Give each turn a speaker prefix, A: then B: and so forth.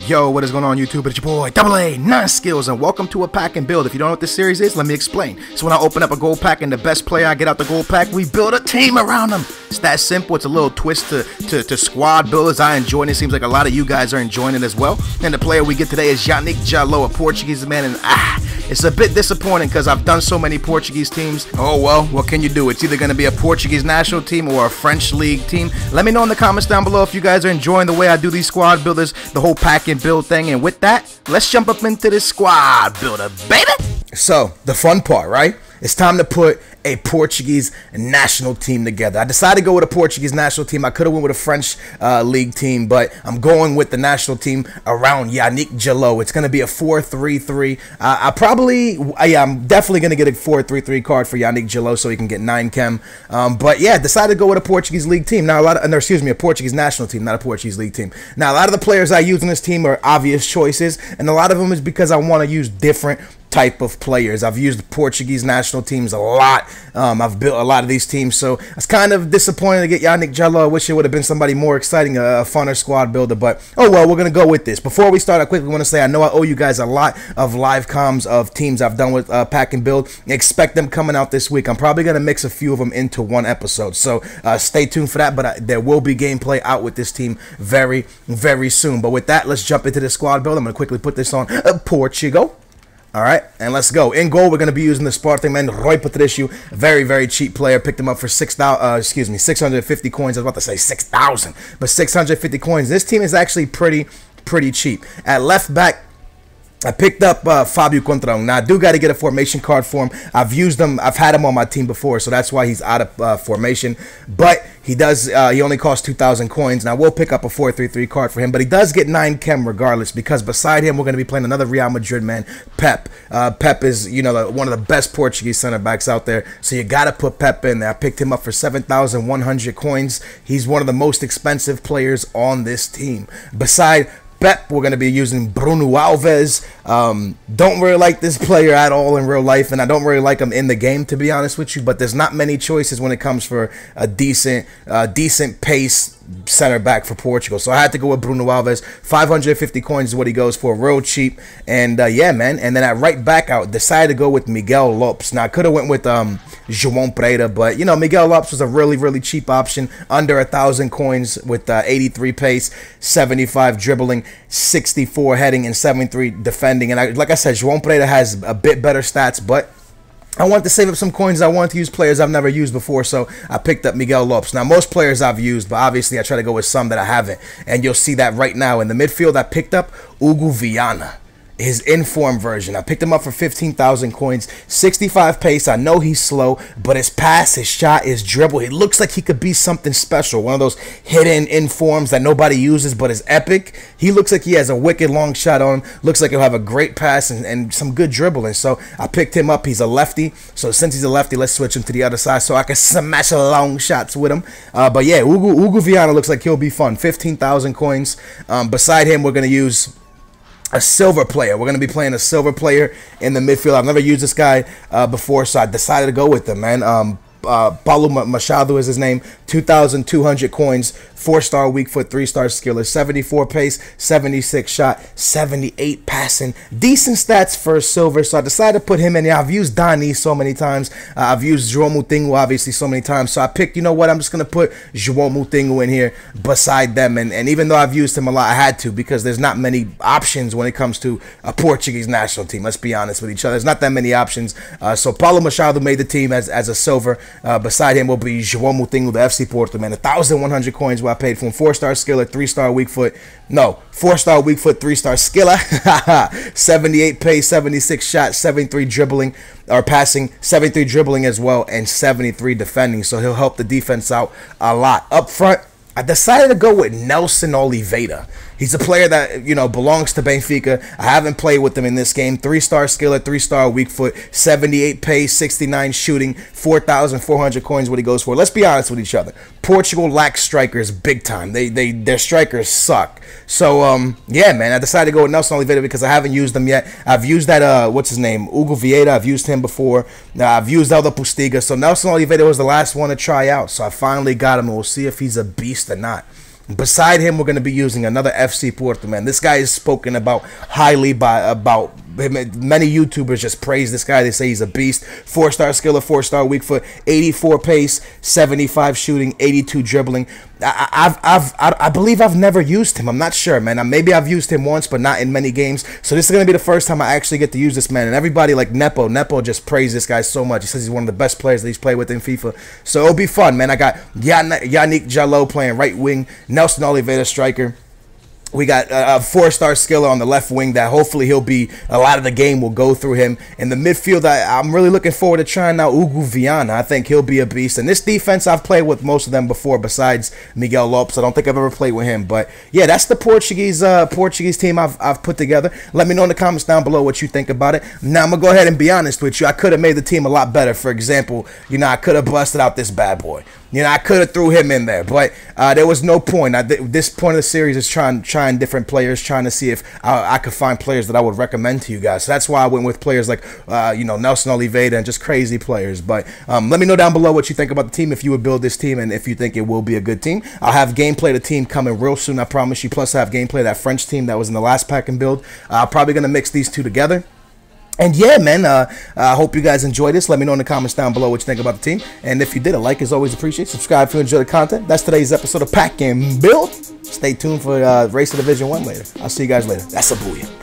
A: Yo, what is going on YouTube? It's your boy, Double A, 9 Skills, and welcome to a pack and build. If you don't know what this series is, let me explain. So when I open up a gold pack and the best player I get out the gold pack, we build a team around them. It's that simple. It's a little twist to squad builders. I enjoy it. It seems like a lot of you guys are enjoying it as well. And the player we get today is Yannick Jalot, a Portuguese man, and it's a bit disappointing because I've done so many Portuguese teams. Oh well, what can you do? It's either going to be a Portuguese national team or a French league team. Let me know in the comments down below if you guys are enjoying the way I do these squad builders, the whole pack and build thing. And with that, let's jump up into this squad builder, baby. So, the fun part, right? It's time to put a Portuguese national team together. I decided to go with a Portuguese national team. I could have went with a French league team, but I'm going with the national team around Yannick Jalot. It's going to be a 4-3-3. I'm definitely going to get a 4-3-3 card for Yannick Jalot so he can get 9 chem. But yeah, decided to go with a Portuguese league team. Now a Portuguese national team, not a Portuguese league team. Now a lot of the players I use in this team are obvious choices, and a lot of them is because I want to use different type of players. I've used Portuguese national teams a lot. I've built a lot of these teams, so I was kind of disappointed to get Yannick Jalot. I wish it would have been somebody more exciting, a funner squad builder, but oh well, we're going to go with this. Before we start, I quickly want to say I know I owe you guys a lot of live comms of teams I've done with pack and build. Expect them coming out this week. I'm probably going to mix a few of them into one episode, so stay tuned for that, but there will be gameplay out with this team very, very soon. But with that, let's jump into the squad build. I'm going to quickly put this on Portugal. All right, and let's go. In goal, we're going to be using the Sporting man, Rui Patricio. Very, very cheap player. Picked him up for 650 coins. I was about to say 6,000, but 650 coins. This team is actually pretty cheap. At left back, I picked up Fabio Contrang. Now, I do got to get a formation card for him. I've used him. I've had him on my team before, so that's why he's out of formation. But he does. He only costs 2,000 coins. Now, we'll pick up a 4-3-3 card for him, but he does get 9 chem regardless, because beside him, we're going to be playing another Real Madrid man, Pep. Pep is, one of the best Portuguese center backs out there, so you got to put Pep in there. I picked him up for 7,100 coins. He's one of the most expensive players on this team. Beside Pep, we're going to be using Bruno Alves. Don't really like this player at all in real life, and I don't really like him in the game, to be honest with you, but there's not many choices when it comes for a decent pace center back for Portugal, so I had to go with Bruno Alves. 550 coins is what he goes for, real cheap. And yeah, man. And then at right back, I decided to go with Miguel Lopes. Now I could have went with João Pereira, but Miguel Lopes was a really cheap option, under 1,000 coins with 83 pace, 75 dribbling, 64 heading, and 73 defending. And like I said, João Pereira has a bit better stats, but I wanted to save up some coins. I wanted to use players I've never used before, so I picked up Miguel Lopes. Now, most players I've used, but obviously I try to go with some that I haven't, and you'll see that right now. In the midfield, I picked up Hugo Viana, his inform version. I picked him up for 15,000 coins, 65 pace. I know he's slow, but his pass, his shot, his dribble, he looks like he could be something special. One of those hidden informs that nobody uses but is epic. He looks like he has a wicked long shot on him. Looks like he'll have a great pass and some good dribbling. So I picked him up. He's a lefty. So since he's a lefty, let's switch him to the other side so I can smash long shots with him. But yeah, Hugo Viana looks like he'll be fun. 15,000 coins. Beside him, we're going to use a silver player. We're going to be playing a silver player in the midfield. I've never used this guy before, so I decided to go with him, man. Paulo Machado is his name. 2,200 coins, 4-star weak foot, 3-star skiller, 74 pace, 76 shot, 78 passing. Decent stats for silver, so I decided to put him in there. I've used Dani so many times. I've used João Moutinho obviously so many times, so I picked, I'm just going to put João Moutinho in here beside them. And even though I've used him a lot, I had to, because there's not many options when it comes to a Portuguese national team. Let's be honest with each other. There's not that many options. So Paulo Machado made the team as a silver. Beside him will be João Moutinho, the FC Porto, man. 1,100 coins what I paid for him. 4-star skiller, 3-star weak foot. No, 4-star weak foot, 3-star skiller. 78 pace, 76 shot, 73 dribbling or passing, 73 dribbling as well, and 73 defending. So he'll help the defense out a lot. Up front, I decided to go with Nelson Oliveira. He's a player that, belongs to Benfica. I haven't played with him in this game. 3-star skiller, 3-star weak foot, 78 pace, 69 shooting, 4,400 coins what he goes for. Let's be honest with each other. Portugal lacks strikers big time. Their strikers suck. So, yeah, man, I decided to go with Nelson Oliveira because I haven't used them yet. I've used that, what's his name? Hugo Vieira. I've used him before. I've used Elder Postiga. So Nelson Oliveira was the last one to try out. So I finally got him, and we'll see if he's a beast or not. Beside him, we're going to be using another FC Porto, man. This guy is spoken about highly about many YouTubers. Just praise this guy. They say he's a beast. 4-star skiller, 4-star weak foot, 84 pace, 75 shooting, 82 dribbling. I believe I've never used him. I'm not sure, man. Maybe I've used him once, but not in many games. So this is going to be the first time I actually get to use this man. And everybody like Nepo just praised this guy so much. He says he's one of the best players that he's played with in FIFA. So it'll be fun, man. I got Yannick Jalot playing right wing, Nelson Oliveira striker. We got a 4-star skiller on the left wing that hopefully he'll be, a lot of the game will go through him. In the midfield, I'm really looking forward to trying out Hugo Viana. I think he'll be a beast. And this defense, I've played with most of them before besides Miguel Lopes. I don't think I've ever played with him. But yeah, that's the Portuguese team I've put together. Let me know in the comments down below what you think about it. Now, I'm going to go ahead and be honest with you. I could have made the team a lot better. For example, I could have busted out this bad boy. I could have threw him in there, but there was no point. This point of the series is trying different players, trying to see if I could find players that I would recommend to you guys. So that's why I went with players like, Nelson Oliveira and just crazy players. But let me know down below what you think about the team, if you would build this team, and if you think it will be a good team. I'll have gameplay of the team coming real soon, I promise you. Plus, I have gameplay of that French team that was in the last pack and build. I'm probably going to mix these two together. And yeah, man, I hope you guys enjoyed this. Let me know in the comments down below what you think about the team. And if you did, a like is always appreciated. Subscribe if you enjoy the content. That's today's episode of Pack and Build. Stay tuned for Race to Division 1 later. I'll see you guys later. That's a booyah.